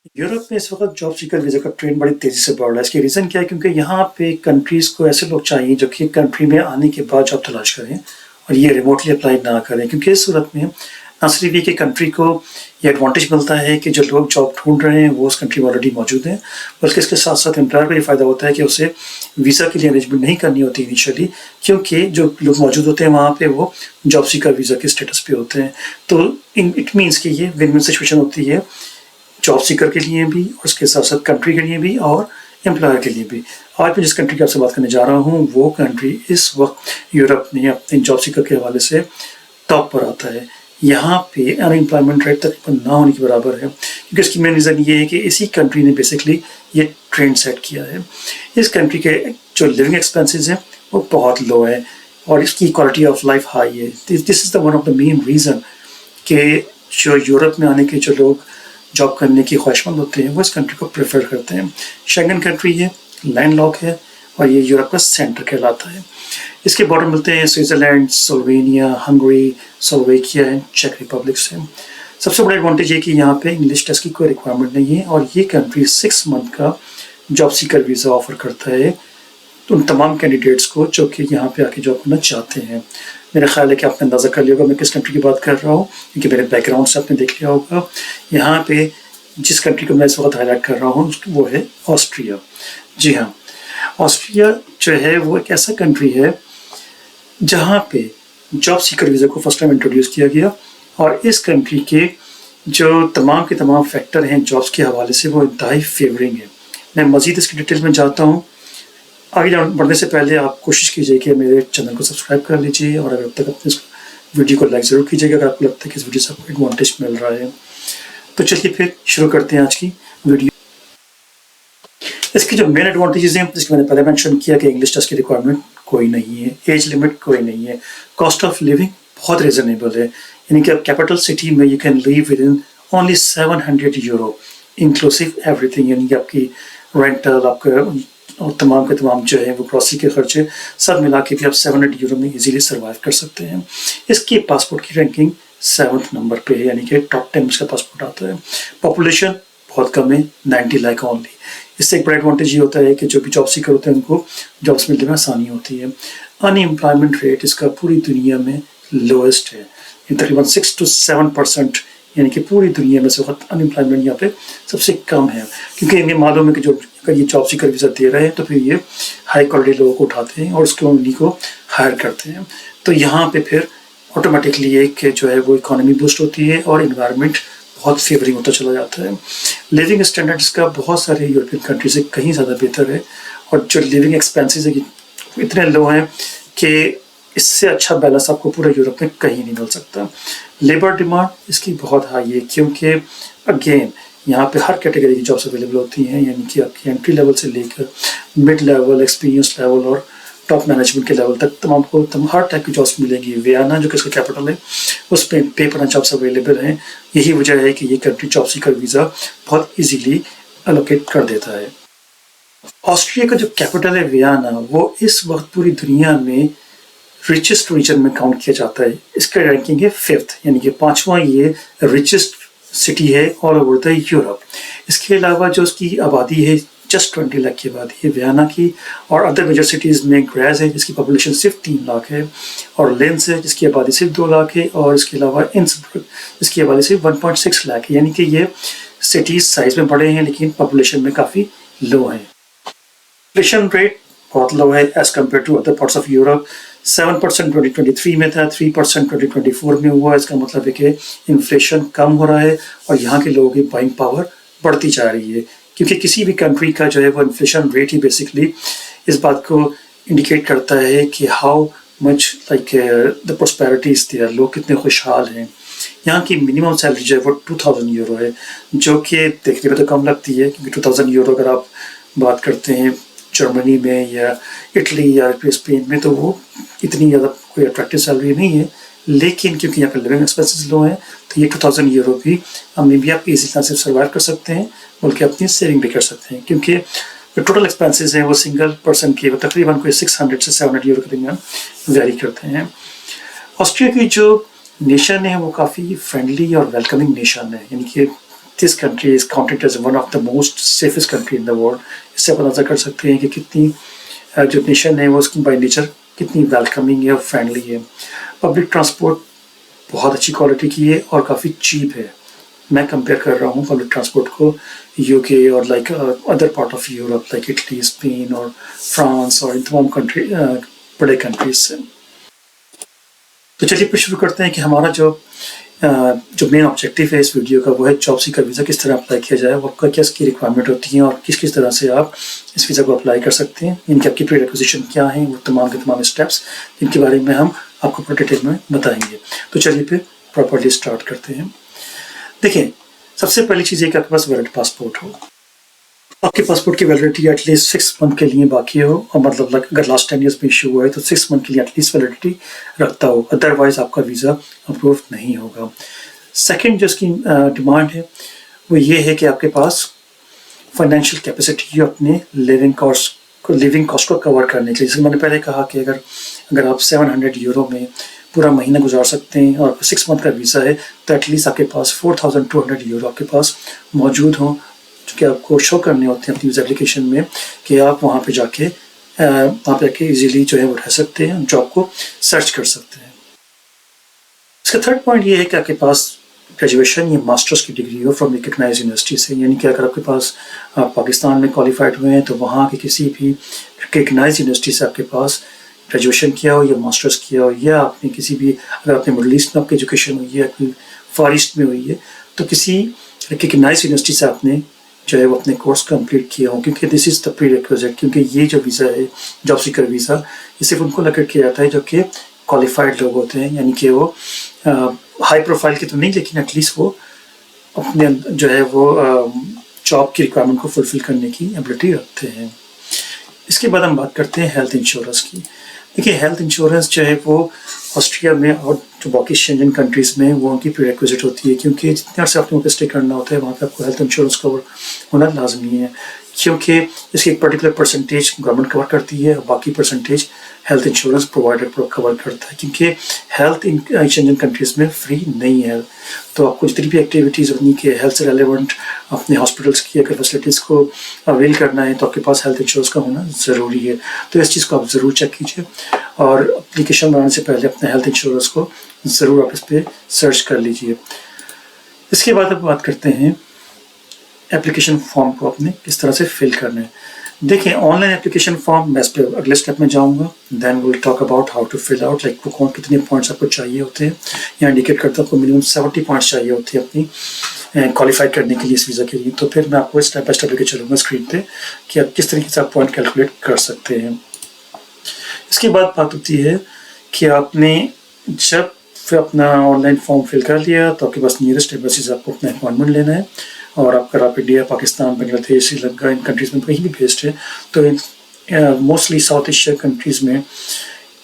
Europe में इस वक़्त जॉब सीकर वीज़ा का ट्रेंड बड़ी तेज़ी से बढ़ रहा है। इसकी रीज़न क्या है? क्योंकि यहाँ पे कंट्रीज़ को ऐसे लोग चाहिए जो कि कंट्री में आने के बाद जॉब तलाश करें और ये रिमोटली अप्लाई ना करें। क्योंकि इस सूरत में ना सिर्फ़ ये कि कंट्री को ये एडवांटेज मिलता है कि जो लोग जॉब ढूँढ रहे हैं वो उस कंट्री में ऑलरेडी मौजूद हैं, बल्कि इसके साथ-साथ एम्प्लॉयर को ये फ़ायदा होता है कि उसे वीज़ा के लिए अरेंजमेंट नहीं करनी होती इनिशियली, क्योंकि जो लोग मौजूद होते हैं वहाँ पे वो जॉब सीकर वीज़ा के स्टेटस पे होते हैं। तो इट मीन्स कि ये विन-विन सिचुएशन होती है जॉब सीकर के लिए भी और उसके साथ-साथ कंट्री के लिए भी और एम्प्लॉयर के लिए भी। आज मैं जिस कंट्री की आपसे बात करने जा रहा हूँ, वो कंट्री इस वक़्त यूरोप में अपने जॉब सीकर के हवाले से टॉप पर आता है। यहाँ पे अनएम्प्लॉयमेंट रेट तकरीबन ना होने के बराबर है, क्योंकि इसकी मेन रीज़न ये है कि इसी कंट्री ने बेसिकली ये ट्रेंड सेट किया है। इस कंट्री के जो लिविंग एक्सपेंसेस हैं, वो बहुत लो है और इसकी क्वालिटी ऑफ लाइफ हाई है। This is the one of the main reason कि जो यूरोप में आने के जो लोग जॉब करने की ख्वाहिशमंद होते हैं वो इस कंट्री को प्रेफर करते हैं। शेंगन कंट्री है, लैंडलॉक है और ये यूरोप का सेंटर कहलाता है। इसके बॉर्डर मिलते हैं Switzerland, Slovenia, Hungary, Slovakia and चेक रिपब्लिक से। सबसे बड़ा एडवांटेज ये कि यहाँ पे इंग्लिश टेस्ट की कोई रिक्वायरमेंट नहीं है और ये कंट्री 6 मंथ का जॉब सीकर वीज़ा ऑफर करता है उन तमाम कैंडिडेट्स को जो कि यहाँ पे आके जॉब करना चाहते हैं। मेरा ख्याल है कि आपने अंदाज़ा कर लिया होगा मैं किस कंट्री की बात कर रहा हूँ, क्योंकि मेरे बैकग्राउंड से आपने देख लिया होगा। यहाँ पे जिस कंट्री को मैं इस वक्त हाईलाइट कर रहा हूँ वो है ऑस्ट्रिया। जी हाँ, ऑस्ट्रिया जो है वो एक ऐसा कंट्री है जहाँ पे जॉब सीकर वीज़ा को फर्स्ट टाइम इंट्रोड्यूस किया गया और इस कंट्री के जो तमाम के तमाम फैक्टर हैं जॉब्स के हवाले से वो इंतहाई फेवरिंग है। मैं मज़ीद इसकी डिटेल में जाता हूँ। आगे बढ़ने से पहले आप कोशिश कीजिए कि मेरे चैनल को सब्सक्राइब कर लीजिए और अगर अब तक अपने इस वीडियो को लाइक ज़रूर कीजिएगा अगर आपको लगता है कि इस वीडियो से आपको एडवांटेज मिल रहा है। तो चलिए फिर शुरू करते हैं आज की वीडियो। इसकी जो मेन एडवांटेजेस हैं जिसके मैंने पहले मेंशन किया कि इंग्लिश टेस्ट की रिक्वायरमेंट कोई नहीं है, एज लिमिट कोई नहीं है, कॉस्ट ऑफ लिविंग बहुत रिजनेबल है, यानी कि कैपिटल सिटी में you can live with in only 700 euro inclusive everything, यानी कि आपकी रेंटल आपका और तमाम के तमाम जो है वो ग्रॉसरी के खर्चे सब मिला के भी आप 700 यूरो में इजीली सर्वाइव कर सकते हैं। इसकी पासपोर्ट की रैंकिंग 7th नंबर पे है, यानी कि टॉप 10 में इसका पासपोर्ट आता है। पॉपुलेशन बहुत कम है, 90 लाख ओनली। इससे एक बड़ा एडवांटेज ये होता है कि जो भी जॉब सीकर होते हैं उनको जॉब्स मिलने में आसानी होती है। अनएम्प्लॉयमेंट रेट इसका पूरी दुनिया में लोएस्ट है, तकरीबन 6 to 7%, यानी कि पूरी दुनिया में से अनएम्प्लॉयमेंट यहाँ पे सबसे कम है, क्योंकि इन्हें मालूम है कि जो अगर ये जॉब सीकर वीज़ा दे रहे हैं तो फिर ये हाई क्वालिटी लोगों को उठाते हैं और उसके उन्हीं को हायर करते हैं। तो यहाँ पे फिर ऑटोमेटिकली एक जो है वो इकोनॉमी बूस्ट होती है और इन्वायरमेंट बहुत फेवरिंग होता चला जाता है। लिविंग स्टैंडर्ड्स का बहुत सारे यूरोपियन कंट्री से कहीं ज़्यादा बेहतर है और जो लिविंग एक्सपेंसेस है इतने लो हैं कि इससे अच्छा बैलेंस आपको पूरे यूरोप में कहीं नहीं मिल सकता। लेबर डिमांड इसकी बहुत हाई है, क्योंकि अगेन यहाँ पे हर कैटेगरी की जॉब्स अवेलेबल होती हैं, यानी कि आपकी एंट्री लेवल से लेकर मिड लेवल, एक्सपीरियंस लेवल और टॉप मैनेजमेंट के लेवल तक तमाम हर टाइप की जॉब्स मिलेंगी। वियना जो कि इसका कैपिटल है उसमें पेपर जॉब्स अवेलेबल हैं। यही वजह है कि ये कंट्री जॉब सीकर वीज़ा बहुत ईजीली एलोकेट कर देता है। ऑस्ट्रिया का जो कैपिटल है वियना, वो इस वक्त पूरी दुनिया में रिचेस्ट रीजन में काउंट किया जाता है। इसका रैंकिंग है 5th, यानी कि 5वां ये रिचेस्ट सिटी है ऑल ओवर द यूरोप। इसके अलावा जो उसकी आबादी है जस्ट 20 लाख की आबादी है वियना की, और अदर मेजर सिटीज़ में ग्रेज है जिसकी पॉपुलेशन सिर्फ 3 लाख है, और लेंस है जिसकी आबादी सिर्फ 2 लाख है, और इसके अलावा इंसब्रुक जिसकी आबादी सिर्फ 1.6 लाख है। यानी कि ये सिटीज़ साइज में बड़े हैं लेकिन पॉपुलेशन में काफ़ी लो हैं। इन्फ्लेशन रेट बहुत लो है as compare to other parts of Europe. 7% 2023 में था, 3% 2024 में हुआ। इसका मतलब है कि इन्फ्लेशन कम हो रहा है और यहाँ के लोगों की बाइंग पावर बढ़ती जा रही है, क्योंकि किसी भी कंट्री का जो है वो इन्फ्लेशन रेट ही बेसिकली इस बात को इंडिकेट करता है कि how much like the prosperity is there, लोग कितने खुशहाल हैं। यहाँ की मिनिमम सैलरी जो है वो 2000 यूरो है, जो कि देखने में तो कम लगती है, क्योंकि 2000 यूरो अगर आप बात करते हैं जर्मनी में या इटली या स्पेन में तो वो इतनी ज़्यादा कोई अट्रैक्टिव सैलरी नहीं है। लेकिन क्योंकि यहाँ पर लिविंग एक्सपेंसेस लो हैं तो ये 2000 यूरो भी में भी आप इसी तरह से सर्वाइव कर सकते हैं, बल्कि अपनी सेविंग भी कर सकते हैं, क्योंकि जो टोटल एक्सपेंसेस हैं वो सिंगल पर्सन के वो तकरीबन कोई 600 से 700 यूरो के दरमियान वेरी करते हैं। ऑस्ट्रिया की जो नेशन है वो काफ़ी फ्रेंडली और वेलकमिंग नेशन है, यानी कि this country is counted as one of the most safest country in the world. इससे आप अंदाजा कर सकते हैं कि कितनी जो नेशन है वो उसकी बाई नेचर कितनी वेलकमिंग है और फ्रेंडली है। पब्लिक ट्रांसपोर्ट बहुत अच्छी क्वालिटी की है और काफ़ी चीप है। मैं कंपेयर कर रहा हूँ पब्लिक ट्रांसपोर्ट को यूके और like other part of Europe like Italy, Spain और फ्रांस और इन तमाम कंट्री बड़े कंट्रीज से। तो चलिए फिर शुरू करते हैं कि हमारा जो मेन ऑब्जेक्टिव है इस वीडियो का वो है जॉब सीकर वीज़ा किस तरह अप्लाई किया जाए, आपका क्या इसकी रिक्वायरमेंट होती है और किस किस तरह से आप इस वीज़ा को अप्लाई कर सकते हैं, इनकी आपकी प्री रिक्विजिशन क्या है, वो तमाम के तमाम स्टेप्स जिनके बारे में हम आपको पूरी डिटेल में बताएंगे। तो चलिए फिर प्रॉपरली स्टार्ट करते हैं। देखिए, सबसे पहली चीज़ है कि आपके पास वैलिड पासपोर्ट हो। आपके पासपोर्ट की वैलिडिटी एटलीस्ट 6 मंथ के लिए बाकी हो और मतलब अगर लास्ट 10 ईयर्स में इशू हुआ है तो 6 मंथ के लिए एटलीस्ट वैलिडिटी रखता हो, अदरवाइज आपका वीज़ा अप्रूव नहीं होगा। सेकंड जो इसकी डिमांड है वो ये है कि आपके पास फाइनेंशियल कैपेसिटी हो अपने लिविंग कॉस्ट को कवर करने के लिए। जैसे मैंने पहले कहा कि अगर आप 700 यूरो में पूरा महीना गुजार सकते हैं और 6 मंथ का वीज़ा है तो एटलीस्ट आपके पास 4200 यूरो आपके पास मौजूद हों, कि आपको शो करने होते हैं अपनी वीज़ा एप्लीकेशन में कि आप वहाँ पे जाके इजीली जो है वो रह सकते हैं, जॉब को सर्च कर सकते हैं। इसका थर्ड पॉइंट ये है कि आपके पास ग्रेजुएशन या मास्टर्स की डिग्री हो फ्रॉम रिकग्नाइज यूनिवर्सिटी से, यानी कि अगर आपके पास आप पाकिस्तान में क्वालिफाइड हुए हैं तो वहाँ के किसी भी रिकग्नाइज यूनिवर्सिटी से आपके पास ग्रेजुएशन किया हो या मास्टर्स किया हो, या आपने किसी भी अगर आपने मिडल ईस्ट में आपकी एजुकेशन हुई है, अपनी फार ईस्ट में हुई है, तो किसी रिकग्नाइज यूनिवर्सिटी से आपने जो है वो अपने कोर्स कंप्लीट किया हो, क्योंकि this is the pre requisite. क्योंकि ये जो वीज़ा है जॉब सीकर वीज़ा, ये सिर्फ उनको अलॉट किया जाता है जो कि क्वालिफाइड लोग होते हैं, यानी कि वो हाई प्रोफाइल के तो नहीं लेकिन एटलीस्ट वो अपने जो है वो जॉब की रिक्वायरमेंट को फुलफिल करने की एबिलिटी रखते हैं। इसके बाद हम बात करते हैं हेल्थ इंश्योरेंस की। देखिए, हेल्थ इंश्योरेंस जो है वो ऑस्ट्रिया में और जो बाकी शेंजन कंट्रीज़ में वो उनकी प्री रिक्विजिट होती है, क्योंकि जितने अर्से आपने वहाँ पे स्टे करना होता है वहाँ पे आपको हेल्थ इंश्योरेंस कवर होना लाजमी है, क्योंकि इसकी एक पर्टिकुलर परसेंटेज गवर्नमेंट कवर करती है और बाकी percentage health insurance provider cover करता है, क्योंकि हेल्थ इन शेंजन कंट्रीज़ में फ्री नहीं है। तो आपको जितनी भी एक्टिविटीज़ अपनी के हेल्थ से रेलेवेंट अपने हॉस्पिटल्स की अगर फैसिलिटीज़ को अवेल करना है तो आपके पास हेल्थ इंश्योरेंस का होना ज़रूरी है। तो इस चीज़ को आप ज़रूर चेक कीजिए और एप्लीकेशन बनाने से पहले अपने हेल्थ इंश्योरेंस को ज़रूर आप इस पर सर्च कर लीजिए। इसके बाद अब बात करते हैं एप्लीकेशन फॉर्म को अपने किस तरह से फिल करना है। देखिए, ऑनलाइन एप्लीकेशन फॉर्म मैं इस पर अगले स्टेप में जाऊंगा, then will talk about how to fill out, like वो कितने पॉइंट्स आपको चाहिए होते हैं। यहाँ इंडिकेट करता हूँ आपको मिनिमम 70 पॉइंट्स चाहिए होते हैं अपनी क्वालिफाई करने के लिए इस वीज़ा के लिए। तो फिर मैं आपको स्टेप बाय स्टेप लेकर चलूँगा स्क्रीन पे कि आप किस तरीके से आप पॉइंट कैलकुलेट कर सकते हैं। इसके बाद बात होती है कि आपने जब फिर अपना ऑनलाइन फॉर्म फिल कर लिया तो आपके पास नियरेस्ट एम्बेसी से आपको अपना अपॉइंटमेंट लेना है। और अगर आप इंडिया, पाकिस्तान, बांग्लादेश, श्रीलंका इन कंट्रीज़ में कहीं भी बेस्ड है तो इन मोस्टली साउथ एशिया कंट्रीज़ में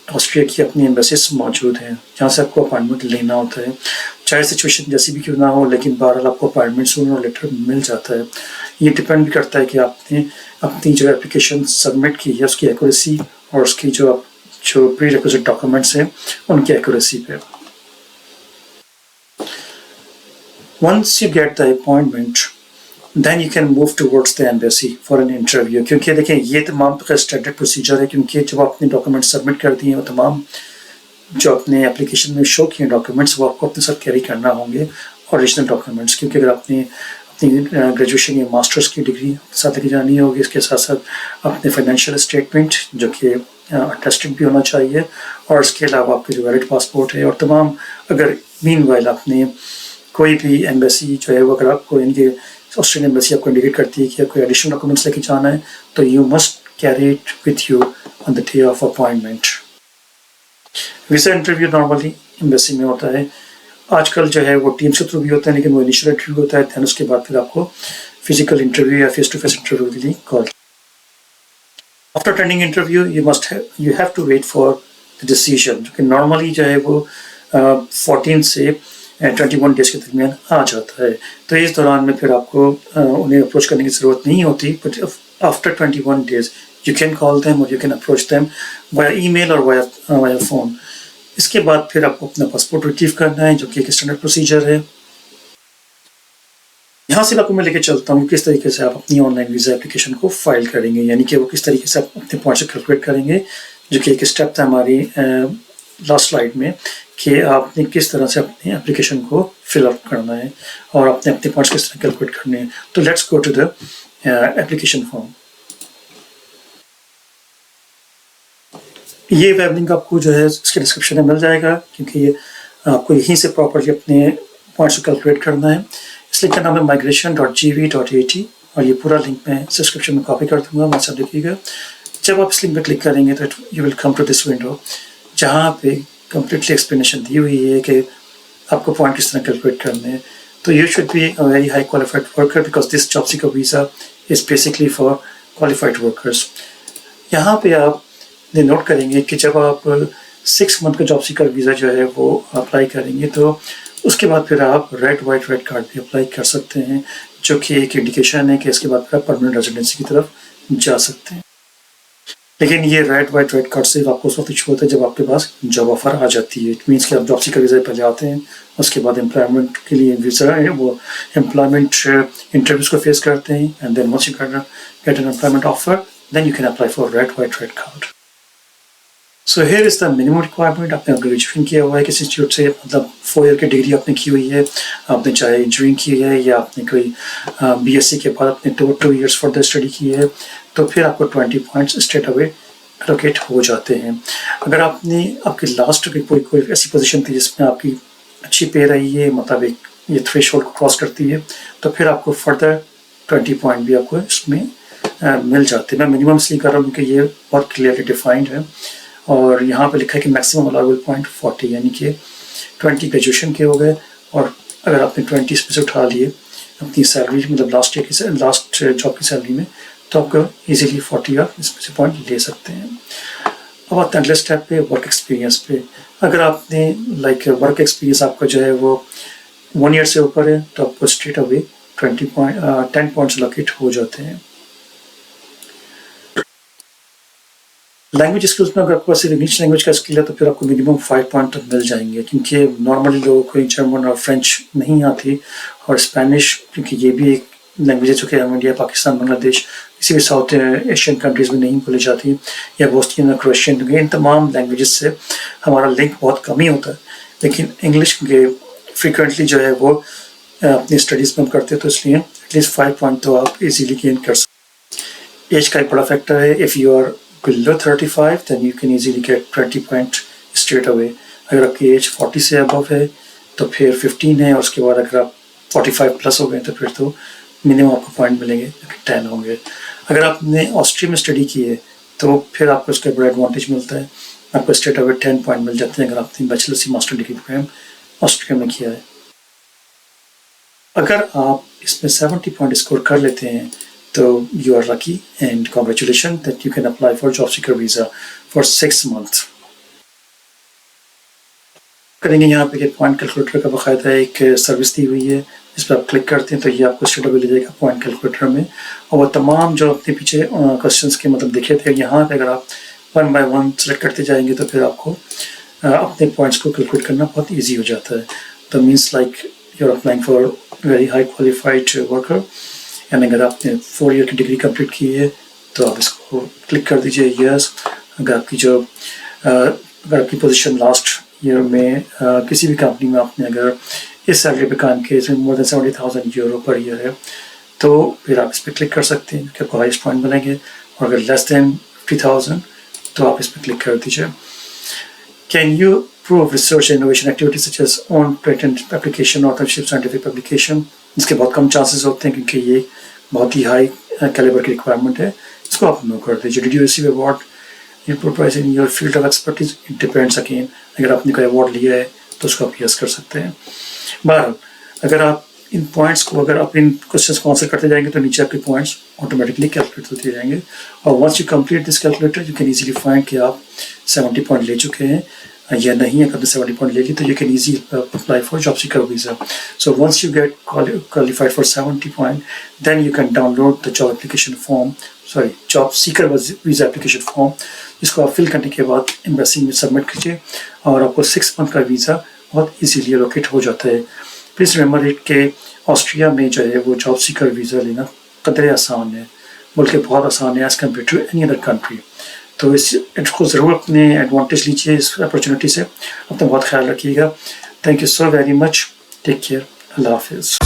ऑस्ट्रिया की अपनी एम्बेसीज मौजूद हैं जहाँ से आपको अपॉइंटमेंट लेना होता है। चाहे सिचुएशन जैसी भी क्यों ना हो, लेकिन बहरहाल आपको अपॉइंटमेंट सूनर और लेटर मिल जाता है। ये डिपेंड भी करता है कि आपने अपनी जो एप्लीकेशन सबमिट की है उसकी एक्यूरेसी और उसकी जो प्री रिक्विजिट डॉक्यूमेंट्स हैं उनकी एक्यूरेसी पे। Once you get the appointment, then you can move towards the embassy for an interview। क्योंकि देखें, ये तमाम स्टैंडर्ड प्रोसीजर है, क्योंकि जब आप अपने डॉक्यूमेंट सबमिट कर दिए वो तमाम जो अपने एप्लीकेशन में शो किए डॉक्यूमेंट्स वो आपको अपने साथ कैरी करना होंगे, ओरिजिनल डॉक्यूमेंट्स। क्योंकि अगर आपने अपनी ग्रेजुएशन या मास्टर्स की डिग्री साथ लेके जानी होगी, इसके साथ साथ अपने फाइनेंशियल स्टेटमेंट जो कि अटेस्टेड भी होना चाहिए, और इसके अलावा आपके जो वैलिड पासपोर्ट है, और तमाम अगर मीनवाइल आपने कोई भी एम्बेसी जो है वो अगर आपको इनके ऑस्ट्रेलियन एम्बेसी आपको इंडिकेट करती है कि आपको एडिशनल डॉक्यूमेंट्स लेके जाना है तो you must carry it with you on the day of appointment. Visa interview normally embassy में होता है, आजकल जो है वो टीम्स के थ्रू भी होता है, लेकिन वो इनिशियल इंटरव्यू होता है, दैन उसके बाद फिर आपको फिजिकल इंटरव्यू या फेस टू फेस इंटरव्यू के लिए call. After attending interview you have to wait for the decision, जो कि नॉर्मली जो है वो 14 से 21 डेज के दरमियान आ जाता है। तो इस दौरान में फिर आपको उन्हें अप्रोच करने की ज़रूरत नहीं होती, but after 21 days you can call them और you can approach them via email और वाया फ़ोन। इसके बाद फिर आपको अपना पासपोर्ट रिसीव करना है, जो कि एक स्टैंडर्ड प्रोसीजर है। यहाँ से आपको मैं लेके चलता हूँ किस तरीके से आप अपनी ऑनलाइन वीज़ा एप्लीकेशन को फाइल करेंगे, यानी कि वो किस तरीके से आप अपने पॉइंट्स को कैलकुलेट करेंगे, जो कि एक स्टेप था हमारी लास्ट स्लाइड में कि आपने किस तरह से अपनी एप्लीकेशन को फिलअप करना है और अपने अपने पॉइंट्स किस तरह कैलकुलेट करने हैं। तो let's go to the application form. ये वेब लिंक आपको जो है इसके डिस्क्रिप्शन में मिल जाएगा, क्योंकि ये आपको यहीं से प्रॉपरली अपने पॉइंट्स को कैलकुलेट करना है। इस लिंक का नाम है migration.gv.at और ये पूरा लिंक मैं डिस्क्रिप्शन में कॉपी कर दूंगा, वहाँ से आप देखिएगा। जब आप इस लिंक पर क्लिक करेंगे तो you will come to this window, जहाँ पे कम्प्लीटली एक्सप्लेनेशन दी हुई है कि आपको पॉइंट किस तरह कैलकुलेट करने हैं। तो you should be a very high qualified worker because this job seeker visa is basically for qualified workers. यहाँ पे आप नोट करेंगे कि जब आप 6 मंथ का जॉब सीकर वीज़ा जो है वो अप्लाई करेंगे तो उसके बाद फिर आप रेड कार्ड भी अप्लाई कर सकते हैं, जो कि एक इंडिकेशन है कि इसके बाद फिर आप परमानेंट रेजिडेंसी की तरफ जा सकते हैं। लेकिन ये रेड कार्ड सिर्फ आपको उस वक्त इशू होता है जब आपके पास जॉब ऑफर आ जाती है। इट मीन्स कि आप जॉब सीकर वीज़ा पहले आते हैं, उसके बाद एम्प्लॉयमेंट के लिए वीज़ा है वो एम्प्लॉयमेंट इंटरव्यूज को फेस करते हैं, and then once you get an employment offer then you can apply for red card. So here is the minimum requirement. आपने ग्रेजुएशन किया हुआ है किसी इंस्टीट्यूट से, मतलब 4 ईयर की डिग्री आपने की हुई है, आपने चाहे इंजीनियरिंग की है या आपने कोई BSc के बाद आपने 2 ईयर्स फर्दर स्टडी की है, तो फिर आपको 20 पॉइंट्स स्ट्रेट अवे एलोकेट हो जाते हैं। अगर आपकी लास्ट की कोई ऐसी पोजीशन थी जिसमें आपकी अच्छी पे रही है, मतलब ये थ्रेशोल्ड को क्रॉस करती है, तो फिर आपको फर्दर 20 पॉइंट भी आपको इसमें मिल जाते हैं। मैं मिनिमम इसलिए कर रहा हूँ क्योंकि ये बहुत क्लियरली डिफाइंड है और यहाँ पे लिखा है कि मैक्सिमम अलाउबल पॉइंट 40, यानी कि 20 ग्रेजुएशन के हो गए और अगर आपने 20 इसमें से उठा लिए अपनी सैलरी, मतलब लास्ट जॉब की सैलरी में, तो आपको इजीली 40 आप इसमें से पॉइंट ले सकते हैं। अब आते हैं अगले स्टेप पे, वर्क एक्सपीरियंस पे। अगर आपने वर्क एक्सपीरियंस आपका जो है वो 1 ईयर से ऊपर है तो आपको स्ट्रेट अवे 10 पॉइंट्स लोकेट हो जाते हैं। लैंग्वेज स्किल्स में अगर आपके पास इंग्लिश लैंग्वेज का स्किल है तो फिर आपको मिनिमम 5 पॉइंट तक मिल जाएंगे, क्योंकि नॉर्मली लोगों को जर्मन और फ्रेंच नहीं आती, और स्पेनिश क्योंकि ये भी एक लैंग्वेज है जो कि इंडिया, पाकिस्तान, बांग्लादेश, किसी भी साउथ एशियन कंट्रीज़ में नहीं बोली जाती, या बोस्नियन और क्रोएशियन, इन तमाम लैंग्वेजेस से हमारा लिंक बहुत कम ही होता है। लेकिन इंग्लिश के फ्रिक्वेंटली जो है वो अपनी स्टडीज़ में हम करते हैं, तो इसलिए एटलीस्ट 5 पॉइंट तो आप इजीली गेन कर सकते। एज का एक बड़ा फैक्टर है। If you are below 35 then you can easily get 20 point straight away। अगर आपकी एज 40 से अबव है तो फिर 15 है, और उसके बाद अगर आप 45 प्लस हो गए तो फिर तो मिनिमम आपको पॉइंट मिलेंगे 10 होंगे। अगर आपने ऑस्ट्रिया में स्टडी की है तो फिर आपको उसका बड़ा एडवांटेज मिलता है, आपको स्ट्रेट अवे 10 पॉइंट मिल जाते हैं अगर आपने बैचलर्स या मास्टर डिग्री प्रोग्राम ऑस्ट्रिया में किया है। अगर आप इसमें 70 पॉइंट स्कोर कर लेते हैं तो you are lucky and congratulations that you can apply for job seeker visa for 6 months। करेंगे यहाँ पे पॉइंट कैलकुलेटर का बाकायदा एक सर्विस दी हुई है, इस पर आप क्लिक करते हैं तो ये आपको स्ट्रेट अवे ले जाएगा पॉइंट कैलकुलेटर में, और वो तमाम जो अपने पीछे क्वेश्चंस के मतलब दिखे थे, यहाँ पे अगर आप 1 by 1 सेलेक्ट करते जाएंगे तो फिर आपको अपने पॉइंट्स को कैलकुलेट करना बहुत ईजी हो जाता है। तो means like you are applying for very high qualified worker, and अगर आपने 4 ईयर की डिग्री कंप्लीट की है तो आप इसको क्लिक कर दीजिए यस। अगर आपकी पोजीशन लास्ट ईयर में किसी भी कंपनी में आपने अगर इस सैलरी पे काम किया, इसमें more than 70,000 euro per year है, तो फिर आप इस पर क्लिक कर सकते हैं कि आपको हाईएस्ट पॉइंट मिलेंगे, और अगर लेस देन 50,000 तो आप इस पर क्लिक कर दीजिए। Can you prove research and innovation activities such as own patent application, authorship, scientific publication? इसके बहुत कम चांसेस होते हैं क्योंकि ये बहुत ही हाई कैलिबर की रिक्वायरमेंट है, इसको आप नो कर दीजिए। Did you receive award in your field of expertise? It depends again, अगर आपने कोई अवार्ड लिया है तो उसको आप यस कर सकते हैं। बहरहाल अगर आप इन पॉइंट्स को, अगर आप इन क्वेश्चंस को आंसर करते जाएंगे तो नीचे आपके पॉइंट्स ऑटोमेटिकली कैलकुलेट होते जाएंगे, और once you complete this calculator you can easily find कि आप 70 पॉइंट ले चुके हैं या नहीं। अगर 70 पॉइंट ले ली तो you can easy apply for job seeker visa. So once you get qualified for 70 point then you can download the job application form, job seeker visa application form, जिसको आप फिल करने के बाद एम्बेसी में submit कीजिए और आपको 6 month का वीज़ा बहुत इजीली एलोकेट हो जाता है। प्लीज़ रिमेंबर इट के ऑस्ट्रिया में जो है वो जॉब सीकर वीज़ा लेना कदरे आसान है, बल्कि बहुत आसान है as compare to any other country. तो इसको ज़रूर अपने एडवांटेज लीजिए इस अपॉर्चुनिटी से। अपना बहुत ख्याल रखिएगा। Thank you so very much. Take care. अल्लाह हाफिज़।